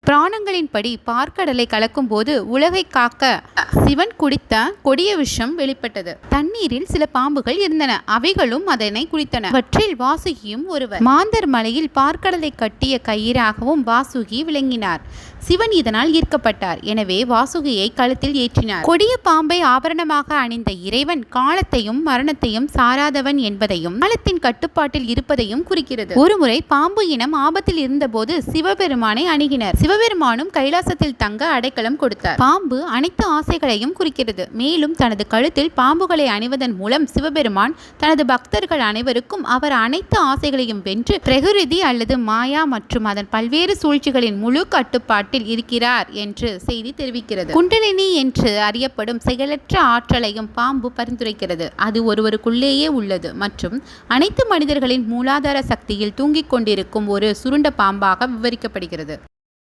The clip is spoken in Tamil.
புராணங்களின்படி பார்க்கடலை கலக்கும் போது உலகை காக்க சிவன் குடித்த கொடிய விஷம் வெளிப்பட்டது. தண்ணீரில் சில பாம்புகள் இருந்தன. அவைகளும் அதனை குடித்தன. அவற்றில் வாசுகியும் ஒருவர். மாந்தர் மலையில் பார்க்கடலை கட்டிய கயிறாகவும் வாசுகி விளங்கினார். சிவன் இதனால் ஈர்க்கப்பட்டார். எனவே வாசுகியை கழுத்தில் ஏற்றினார். கொடிய பாம்பை ஆபரணமாக அணிந்த இறைவன் காலத்தையும் மரணத்தையும் சாராதவன் என்பதையும் காலத்தின் கட்டுப்பாட்டில் இருப்பதையும் குறிக்கிறது. ஒருமுறை பாம்பு இனம் ஆபத்தில் இருந்தபோது சிவபெருமானை அணுகினர். சிவபெருமானும் கைலாசத்தில் தங்க அடைக்கலம் கொடுத்தார். பாம்பு அனைத்து ஆசைகளையும் குறிக்கிறது. மேலும் தனது கழுத்தில் பாம்புகளை அணிவதன் மூலம் சிவபெருமான் தனது பக்தர்கள் அனைவருக்கும் அவர் அனைத்து ஆசைகளையும் வென்று பிரகிருதி அல்லது மாயா மற்றும் அதன் பல்வேறு சூழ்ச்சிகளின் முழு கட்டுப்பாட்டில் இருக்கிறார் என்று செய்தி தெரிவிக்கிறது. குண்டலினி என்று அறியப்படும் செயலற்ற ஆற்றலையும் பாம்பு பரிந்துரைக்கிறது. அது ஒருவருக்குள்ளேயே உள்ளது மற்றும் அனைத்து மனிதர்களின் மூலாதார சக்தியில் தூங்கிக் கொண்டிருக்கும் ஒரு சுருண்ட பாம்பாக விவரிக்கப்படுகிறது.